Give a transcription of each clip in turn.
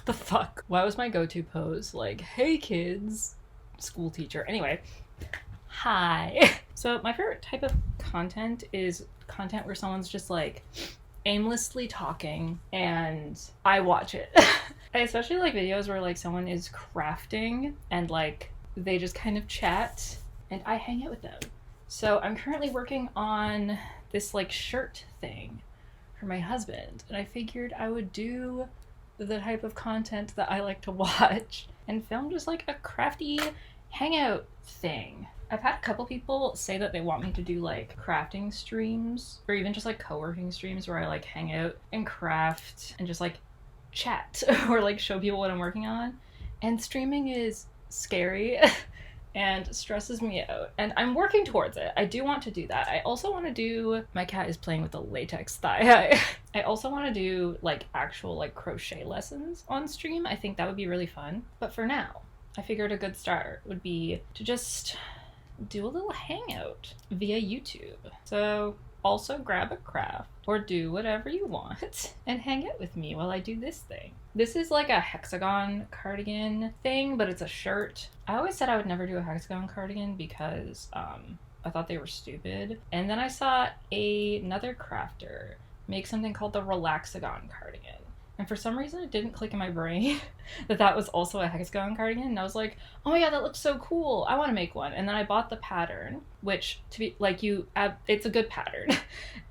The fuck? Why was my go-to pose like, hey kids, school teacher? Anyway, hi. So my favorite type of content is content where someone's just like aimlessly talking and I watch it. I especially like videos where like someone is crafting and like they just kind of chat and I hang out with them. So I'm currently working on this like shirt thing for my husband, and I figured I would do the type of content that I like to watch and film just like a crafty hangout thing. I've had a couple people say that they want me to do like crafting streams or even just like co-working streams where I like hang out and craft and just like chat or like show people what I'm working on. And streaming is scary and stresses me out, and I'm working towards it. I do want to do that. I also want to do, my cat is playing with the latex thigh. I also want to do like actual like crochet lessons on stream. I think that would be really fun. But for now, I figured a good start would be to just do a little hangout via YouTube. So also grab a craft or do whatever you want and hang out with me while I do this thing. This is like a hexagon cardigan thing, but it's a shirt. I always said I would never do a hexagon cardigan because I thought they were stupid. And then I saw another crafter make something called the relaxagon cardigan. And for some reason it didn't click in my brain that that was also a hexagon cardigan. And I was like, oh my god, that looks so cool. I want to make one. And then I bought the pattern, which to be like it's a good pattern.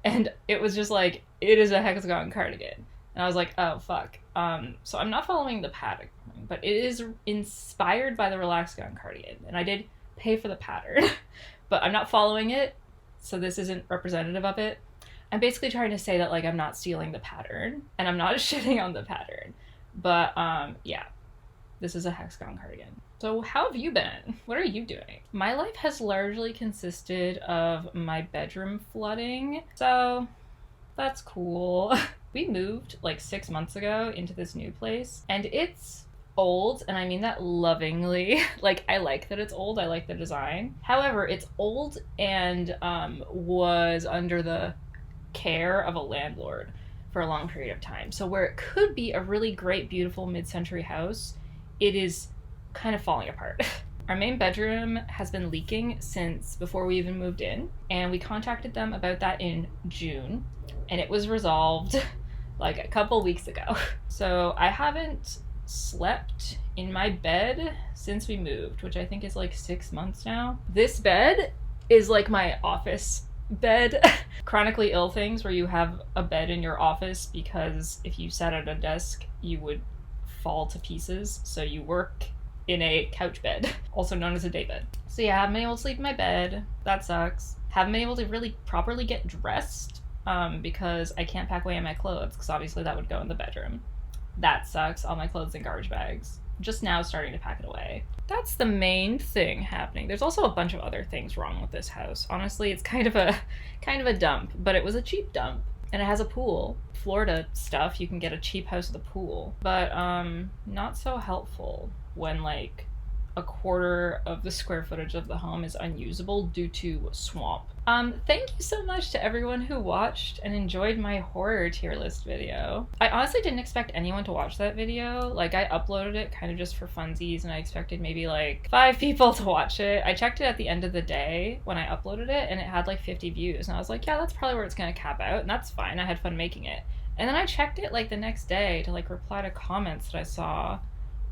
And it was just like, it is a hexagon cardigan. And I was like, oh fuck. So I'm not following the pattern, but it is inspired by the relaxagon cardigan. And I did pay for the pattern, but I'm not following it. So this isn't representative of it. I'm basically trying to say that like I'm not stealing the pattern and I'm not shitting on the pattern. But yeah, this is a hexagon cardigan. So how have you been? What are you doing? My life has largely consisted of my bedroom flooding. So that's cool. We moved like 6 months ago into this new place and it's old, and I mean that lovingly. Like, I like that it's old. I like the design. However, it's old and was under the care of a landlord for a long period of time. So where it could be a really great, beautiful mid-century house, it is kind of falling apart. Our main bedroom has been leaking since before we even moved in, and we contacted them about that in June, and it was resolved like a couple weeks ago. So I haven't slept in my bed since we moved, which I think is like 6 months now. This bed is like my office bed. Chronically ill things where you have a bed in your office because if you sat at a desk you would fall to pieces, so you work in a couch bed, also known as a day bed. So yeah, I haven't been able to sleep in my bed. That sucks. Haven't been able to really properly get dressed because I can't pack away my clothes because obviously that would go in the bedroom. That sucks. All my clothes in garbage bags. Just now starting to pack it away. That's the main thing happening. There's also a bunch of other things wrong with this house. Honestly, it's kind of a dump, but it was a cheap dump. And it has a pool. Florida stuff, you can get a cheap house with a pool. But not so helpful when like a quarter of the square footage of the home is unusable due to swamp. Thank you so much to everyone who watched and enjoyed my horror tier list video. I honestly didn't expect anyone to watch that video. Like, I uploaded it kind of just for funsies and I expected maybe like 5 people to watch it. I checked it at the end of the day when I uploaded it and it had like 50 views and I was like, yeah, that's probably where it's gonna cap out, and that's fine. I had fun making it. And then I checked it like the next day to like reply to comments that I saw,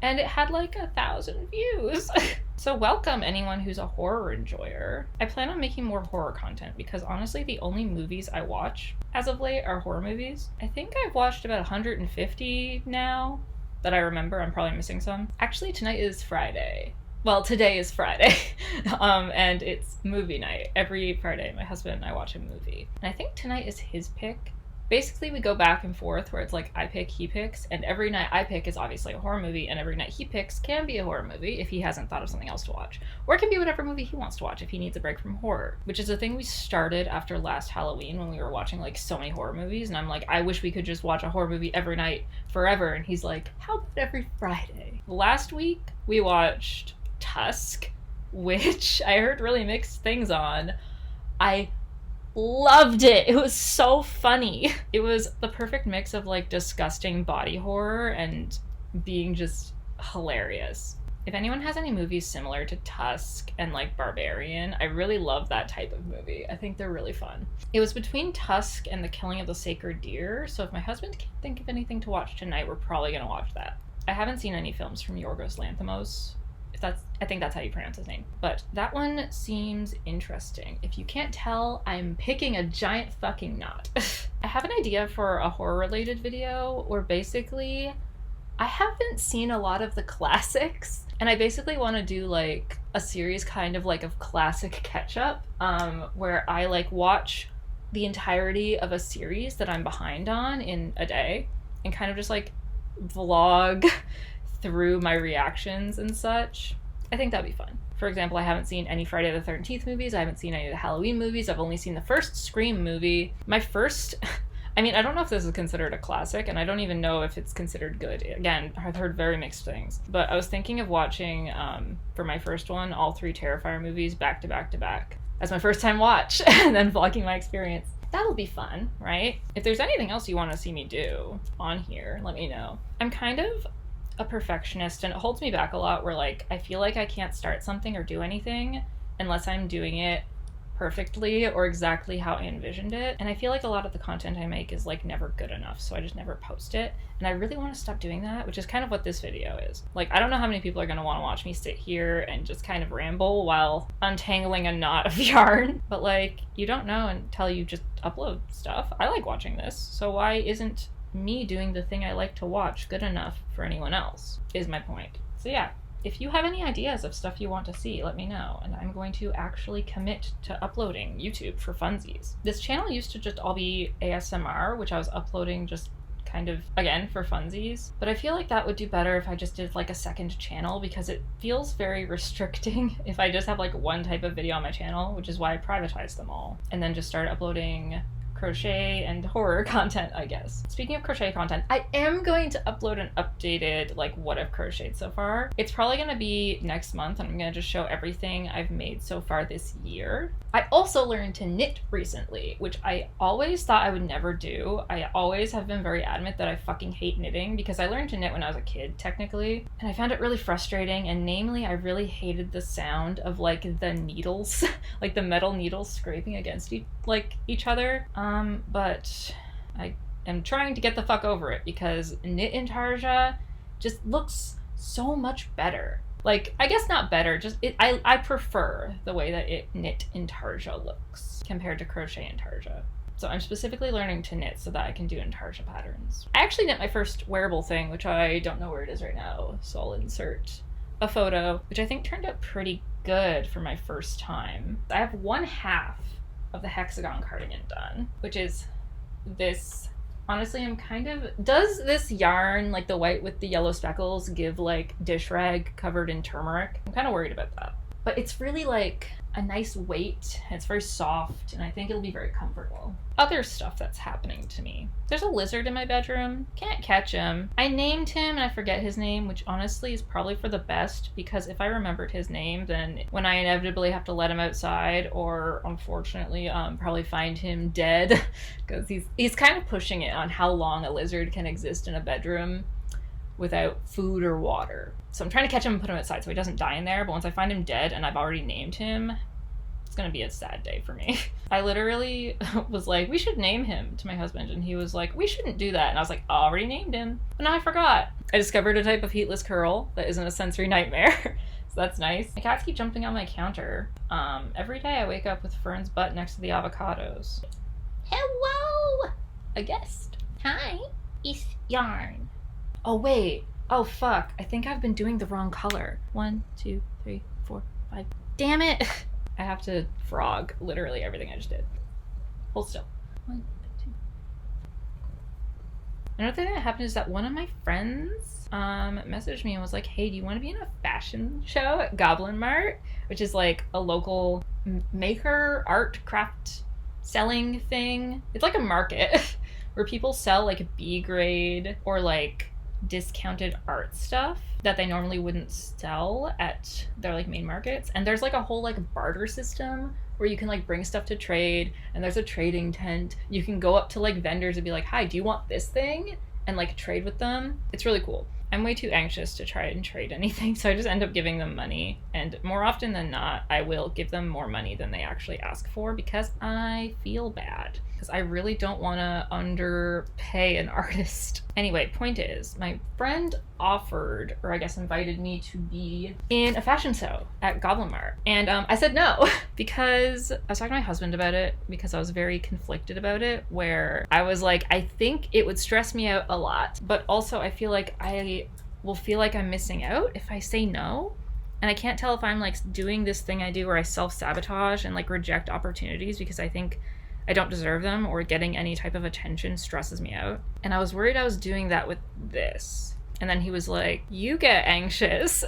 and it had like 1,000 views. So welcome anyone who's a horror enjoyer. I plan on making more horror content because honestly the only movies I watch as of late are horror movies. I think I've watched about 150 now that I remember. I'm probably missing some. Actually, tonight is Friday. Well, today is Friday. And it's movie night. Every Friday my husband and I watch a movie. And I think tonight is his pick. Basically, we go back and forth where it's like I pick, he picks, and every night I pick is obviously a horror movie, and every night he picks can be a horror movie if he hasn't thought of something else to watch. Or it can be whatever movie he wants to watch if he needs a break from horror, which is a thing we started after last Halloween when we were watching like so many horror movies, and I'm like, I wish we could just watch a horror movie every night forever, and he's like, how about every Friday? Last week, we watched Tusk, which I heard really mixed things on. I loved it. It was so funny. It was the perfect mix of like disgusting body horror and being just hilarious. If anyone has any movies similar to Tusk and like Barbarian, I really love that type of movie. I think they're really fun. It was between Tusk and The Killing of the Sacred Deer, so if my husband can't think of anything to watch tonight, we're probably gonna watch that. I haven't seen any films from Yorgos Lanthimos. I think that's how you pronounce his name. But that one seems interesting. If you can't tell, I'm picking a giant fucking knot. I have an idea for a horror-related video where basically I haven't seen a lot of the classics, and I basically want to do like a series kind of like of classic catch-up, where I like watch the entirety of a series that I'm behind on in a day and kind of just like vlog through my reactions and such. I think that'd be fun. For example, I haven't seen any Friday the 13th movies. I haven't seen any of the Halloween movies. I've only seen the first Scream movie. My first... I mean, I don't know if this is considered a classic, and I don't even know if it's considered good. Again, I've heard very mixed things. But I was thinking of watching, for my first one, all 3 Terrifier movies back to back to back. That's my first time watch, and then vlogging my experience. That'll be fun, right? If there's anything else you want to see me do on here, let me know. I'm kind of a perfectionist, and it holds me back a lot where like I feel like I can't start something or do anything unless I'm doing it perfectly or exactly how I envisioned it. And I feel like a lot of the content I make is like never good enough, so I just never post it. And I really want to stop doing that, which is kind of what this video is. Like, I don't know how many people are going to want to watch me sit here and just kind of ramble while untangling a knot of yarn, but like, you don't know until you just upload stuff. I like watching this, so why isn't me doing the thing I like to watch good enough for anyone else, is my point. So yeah, if you have any ideas of stuff you want to see, let me know, and I'm going to actually commit to uploading YouTube for funsies. This channel used to just all be ASMR, which I was uploading just kind of, again, for funsies, but I feel like that would do better if I just did like a second channel, because it feels very restricting if I just have like one type of video on my channel, which is why I privatized them all, and then just start uploading crochet and horror content, I guess. Speaking of crochet content, I am going to upload an updated, like, what I've crocheted so far. It's probably gonna be next month, and I'm gonna just show everything I've made so far this year. I also learned to knit recently, which I always thought I would never do. I always have been very adamant that I fucking hate knitting, because I learned to knit when I was a kid, technically, and I found it really frustrating, and namely, I really hated the sound of, like, the needles, like the metal needles scraping against each other. But I am trying to get the fuck over it, because knit intarsia just looks so much better. Like, I guess not better, just I prefer the way that knit intarsia looks compared to crochet intarsia. So I'm specifically learning to knit so that I can do intarsia patterns. I actually knit my first wearable thing, which I don't know where it is right now, so I'll insert a photo, which I think turned out pretty good for my first time. I have 1/2 of the hexagon cardigan done, which is this. Honestly, I'm kind of, does this yarn, like the white with the yellow speckles, give like dish rag covered in turmeric? I'm kind of worried about that. But it's really like a nice weight, and it's very soft, and I think it'll be very comfortable. Other stuff that's happening to me. There's a lizard in my bedroom. Can't catch him. I named him, and I forget his name, which honestly is probably for the best, because if I remembered his name, then when I inevitably have to let him outside, or unfortunately probably find him dead, because he's kind of pushing it on how long a lizard can exist in a bedroom without food or water. So I'm trying to catch him and put him outside so he doesn't die in there, but once I find him dead and I've already named him, it's gonna be a sad day for me. I literally was like, we should name him, to my husband, and he was like, we shouldn't do that. And I was like, I already named him. But now I forgot. I discovered a type of heatless curl that isn't a sensory nightmare. So that's nice. My cats keep jumping on my counter. Every day I wake up with Fern's butt next to the avocados. Hello! A guest. Hi. It's yarn. Oh wait, oh fuck, I think I've been doing the wrong color. 1, 2, 3, 4, 5. Damn it! I have to frog literally everything I just did. Hold still. 1, 2. Another thing that happened is that one of my friends messaged me and was like, hey, do you want to be in a fashion show at Goblin Mart? Which is like a local maker, art, craft selling thing. It's like a market where people sell like B grade or like discounted art stuff that they normally wouldn't sell at their like main markets. And there's like a whole like barter system where you can like bring stuff to trade, and there's a trading tent. You can go up to like vendors and be like, hi, do you want this thing? And like trade with them. It's really cool. I'm way too anxious to try and trade anything, so I just end up giving them money. And more often than not, I will give them more money than they actually ask for because I feel bad. Because I really don't want to underpay an artist. Anyway, point is, my friend offered, or I guess invited me to be in a fashion show at Goblin Mart. And I said no because I was talking to my husband about it because I was very conflicted about it, where I was like, I think it would stress me out a lot, but also I feel like I will feel like I'm missing out if I say no. And I can't tell if I'm like doing this thing I do where I self-sabotage and like reject opportunities because I think I don't deserve them, or getting any type of attention stresses me out. And I was worried I was doing that with this. And then he was like, you get anxious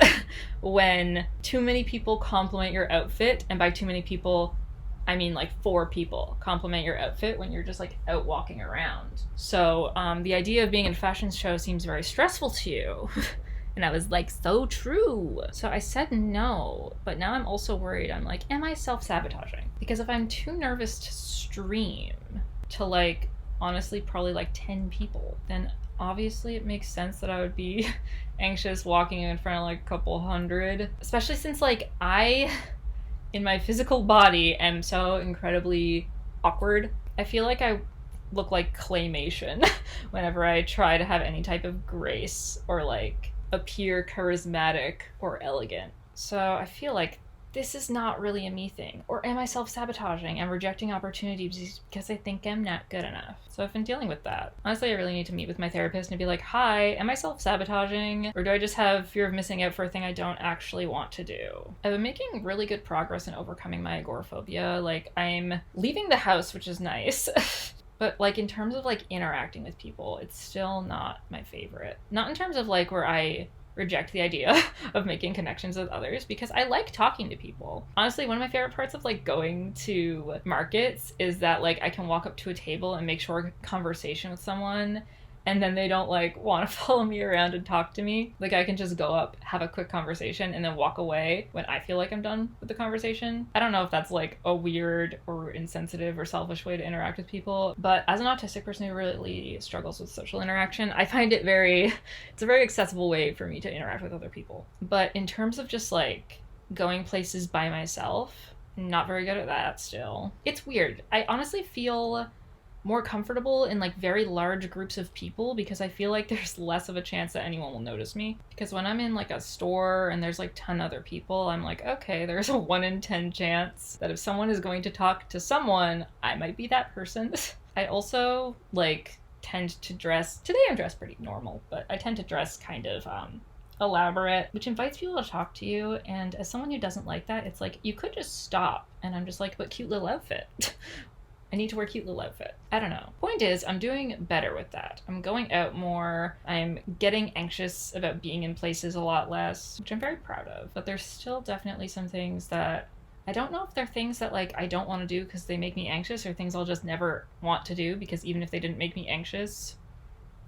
when too many people compliment your outfit. And by too many people, I mean like 4 people compliment your outfit when you're just like out walking around. So the idea of being in a fashion show seems very stressful to you. And I was like, so true. So I said no, but now I'm also worried. I'm like, am I self-sabotaging? Because if I'm too nervous to stream to like, honestly, probably like 10 people, then obviously it makes sense that I would be anxious walking in front of like a couple hundred, especially since like I, in my physical body, am so incredibly awkward. I feel like I look like claymation whenever I try to have any type of grace or like appear charismatic or elegant. So I feel like this is not really a me thing. Or am I self-sabotaging and rejecting opportunities because I think I'm not good enough? So I've been dealing with that. Honestly, I really need to meet with my therapist and be like, hi, am I self-sabotaging? Or do I just have fear of missing out for a thing I don't actually want to do? I've been making really good progress in overcoming my agoraphobia. Like, I'm leaving the house, which is nice. But like in terms of like interacting with people, it's still not my favorite. Not in terms of like where I reject the idea of making connections with others, because I like talking to people. Honestly, one of my favorite parts of like going to markets is that like I can walk up to a table and make short conversation with someone, and then they don't like want to follow me around and talk to me. Like I can just go up, have a quick conversation, and then walk away when I feel like I'm done with the conversation. I don't know if that's like a weird or insensitive or selfish way to interact with people, but as an autistic person who really struggles with social interaction, I find it's a very accessible way for me to interact with other people. But in terms of just like going places by myself, not very good at that still. It's weird. I honestly feel more comfortable in like very large groups of people because I feel like there's less of a chance that anyone will notice me. Because when I'm in like a store and there's like 10 other people, I'm like, okay, there's a 1 in 10 chance that if someone is going to talk to someone, I might be that person. I also like tend to dress, today I'm dressed pretty normal, but I tend to dress kind of elaborate, which invites people to talk to you. And as someone who doesn't like that, it's like, you could just stop. And I'm just like, but cute little outfit. I need to wear a cute little outfit. I don't know. Point is, I'm doing better with that. I'm going out more. I'm getting anxious about being in places a lot less, which I'm very proud of. But there's still definitely some things that I don't know if they're things that like I don't want to do because they make me anxious, or things I'll just never want to do because even if they didn't make me anxious,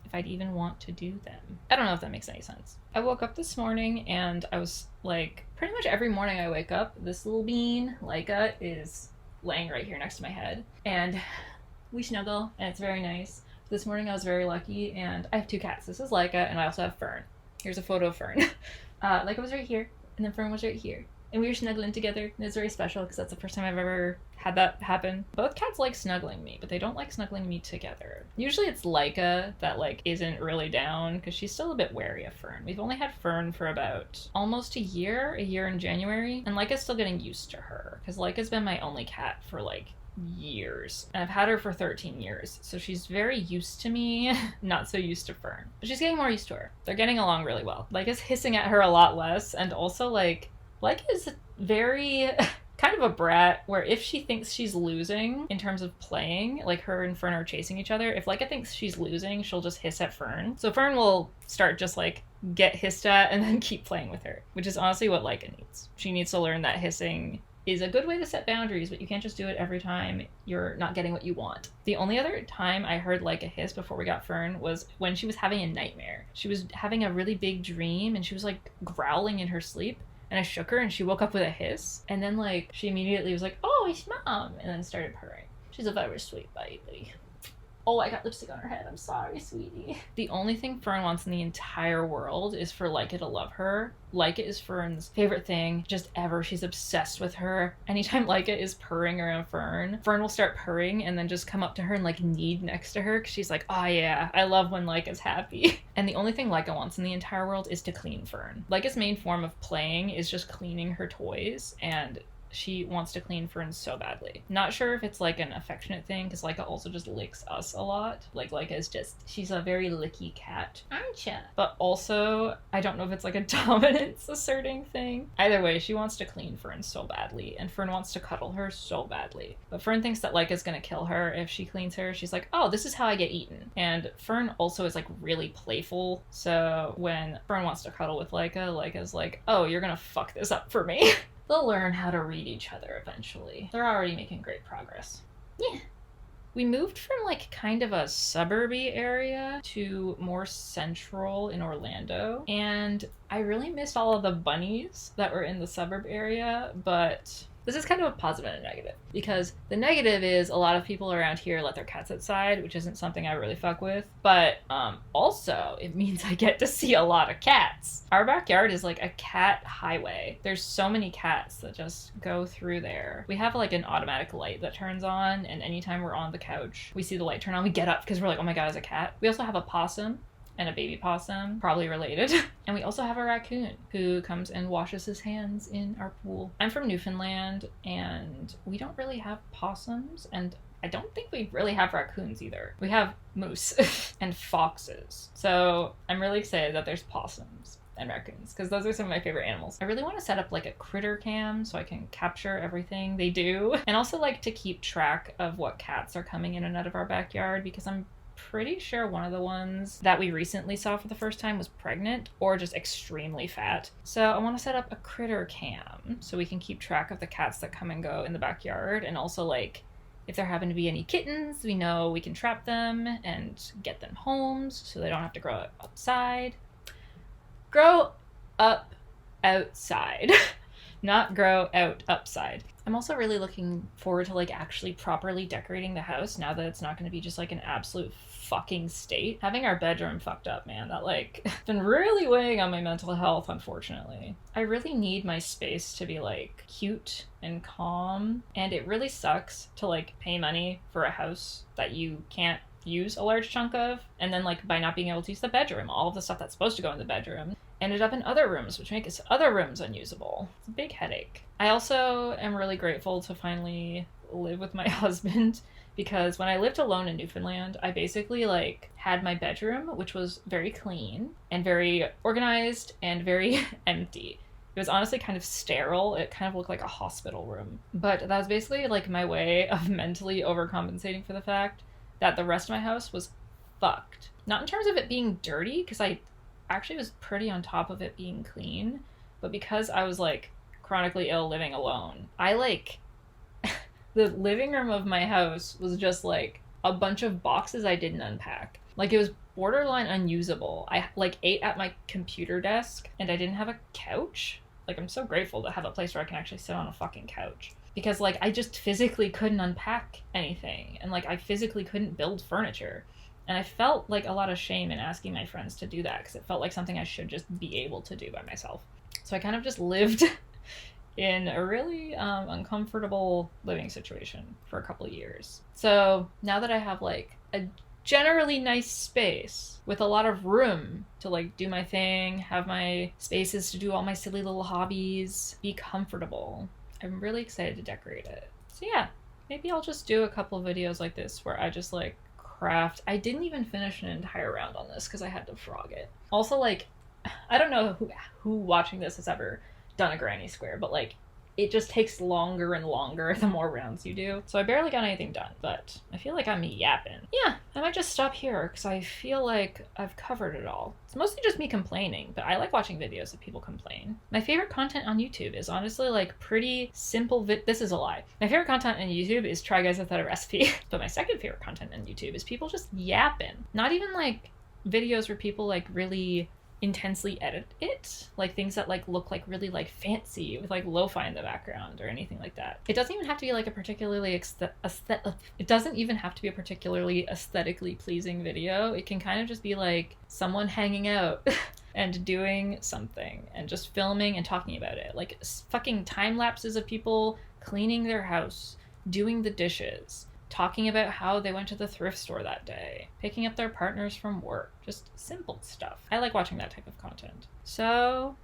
if I'd even want to do them. I don't know if that makes any sense. I woke up this morning and I was like, pretty much every morning I wake up, this little bean, Leica, is laying right here next to my head, and we snuggle, and it's very nice. This morning I was very lucky, and I have 2 cats. This is Leica, and I also have Fern. Here's a photo of Fern. Leica was right here, and then Fern was right here, and we were snuggling together, and it was very special because that's the first time I've ever had that happen. Both cats like snuggling me, but they don't like snuggling me together. Usually it's Leica that like isn't really down because she's still a bit wary of Fern. We've only had Fern for about almost a year in January, and Leica's still getting used to her because Leica's been my only cat for like years, and I've had her for 13 years, so she's very used to me, not so used to Fern, but she's getting more used to her. They're getting along really well. Leica's hissing at her a lot less, and also like Leica is very kind of a brat, where if she thinks she's losing in terms of playing, like her and Fern are chasing each other, if Leica thinks she's losing, she'll just hiss at Fern. So Fern will start just like get hissed at and then keep playing with her, which is honestly what Leica needs. She needs to learn that hissing is a good way to set boundaries, but you can't just do it every time you're not getting what you want. The only other time I heard Leica hiss before we got Fern was when she was having a nightmare. She was having a really big dream and she was like growling in her sleep. And I shook her and she woke up with a hiss. And then like she immediately was like, oh, it's mom. And then started purring. She's a very sweet baby. Oh, I got lipstick on her head. I'm sorry, sweetie. The only thing Fern wants in the entire world is for Leica to love her. Leica is Fern's favorite thing just ever. She's obsessed with her. Anytime Leica is purring around Fern, Fern will start purring and then just come up to her and like knead next to her because she's like, oh yeah, I love when Leica's happy. And the only thing Leica wants in the entire world is to clean Fern. Leica's main form of playing is just cleaning her toys, and she wants to clean Fern so badly. Not sure if it's like an affectionate thing, because Leica also just licks us a lot. Like Leica is just, she's a very licky cat. Aren't ya? But also, I don't know if it's like a dominance asserting thing. Either way, she wants to clean Fern so badly, and Fern wants to cuddle her so badly. But Fern thinks that Leica's gonna kill her if she cleans her. She's like, oh, this is how I get eaten. And Fern also is like really playful. So when Fern wants to cuddle with Leica, Leica's like, oh, you're gonna fuck this up for me. They'll learn how to read each other eventually. They're already making great progress. Yeah. We moved from like kind of a suburby area to more central in Orlando, and I really missed all of the bunnies that were in the suburb area, but this is kind of a positive and a negative, because the negative is a lot of people around here let their cats outside, which isn't something I really fuck with, but also it means I get to see a lot of cats. Our backyard is like a cat highway. There's so many cats that just go through there. We have like an automatic light that turns on, and anytime we're on the couch, we see the light turn on, we get up because we're like, oh my god, it's a cat. We also have a possum and a baby possum, probably related. And we also have a raccoon who comes and washes his hands in our pool. I'm from Newfoundland, and we don't really have possums, and I don't think we really have raccoons either. We have moose and foxes. So I'm really excited that there's possums and raccoons, because those are some of my favorite animals. I really want to set up like a critter cam so I can capture everything they do, and also like to keep track of what cats are coming in and out of our backyard, because I'm pretty sure one of the ones that we recently saw for the first time was pregnant or just extremely fat. So I want to set up a critter cam so we can keep track of the cats that come and go in the backyard, and also like if there happen to be any kittens, we know we can trap them and get them homes so they don't have to grow up outside. Grow up outside. Not grow out upside. I'm also really looking forward to like actually properly decorating the house now that it's not going to be just like an absolute fucking state. Having our bedroom fucked up, man, that like been really weighing on my mental health, unfortunately. I really need my space to be like cute and calm, and it really sucks to like pay money for a house that you can't use a large chunk of, and then like by not being able to use the bedroom, all of the stuff that's supposed to go in the bedroom ended up in other rooms, which makes other rooms unusable. It's a big headache. I also am really grateful to finally live with my husband, because when I lived alone in Newfoundland, I basically like had my bedroom, which was very clean and very organized and very empty. It was honestly kind of sterile. It kind of looked like a hospital room. But that was basically like my way of mentally overcompensating for the fact that the rest of my house was fucked. Not in terms of it being dirty, because I actually was pretty on top of it being clean, but because I was like chronically ill living alone, I like the living room of my house was just like a bunch of boxes I didn't unpack. Like it was borderline unusable. I like ate at my computer desk, and I didn't have a couch. Like I'm so grateful to have a place where I can actually sit on a fucking couch, because like I just physically couldn't unpack anything, and like I physically couldn't build furniture. And I felt like a lot of shame in asking my friends to do that, because it felt like something I should just be able to do by myself. So I kind of just lived in a really uncomfortable living situation for a couple of years. So now that I have like a generally nice space with a lot of room to like do my thing, have my spaces to do all my silly little hobbies, be comfortable, I'm really excited to decorate it. So yeah, maybe I'll just do a couple of videos like this where I just like craft. I didn't even finish an entire round on this because I had to frog it. Also, like, I don't know who watching this has ever done a granny square, but like it just takes longer and longer the more rounds you do. So I barely got anything done, but I feel like I'm yapping. Yeah, I might just stop here because I feel like I've covered it all. It's mostly just me complaining, but I like watching videos of people complain. My favorite content on YouTube is honestly like pretty simple this is a lie. My favorite content on YouTube is Try Guys Without a Recipe. But my second favorite content on YouTube is people just yapping. Not even like videos where people like really intensely edit it, like things that like look like really like fancy with like lo-fi in the background or anything like that. It doesn't even have to be like a particularly it doesn't even have to be a particularly aesthetically pleasing video. It can kind of just be like someone hanging out and doing something and just filming and talking about it, like fucking time lapses of people cleaning their house, doing the dishes, talking about how they went to the thrift store that day, picking up their partners from work, just simple stuff. I like watching that type of content. So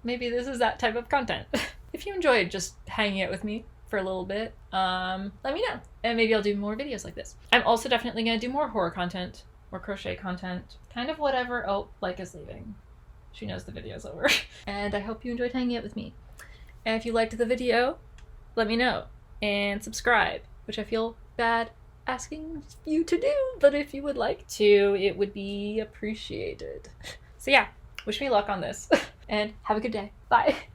maybe this is that type of content. If you enjoyed just hanging out with me for a little bit, let me know. And maybe I'll do more videos like this. I'm also definitely gonna do more horror content, more crochet content, kind of whatever. Oh, Like is leaving. She knows the video's over. And I hope you enjoyed hanging out with me. And if you liked the video, let me know. And subscribe, which I feel bad asking you to do, but if you would like to, it would be appreciated. So yeah, wish me luck on this, and have a good day. Bye.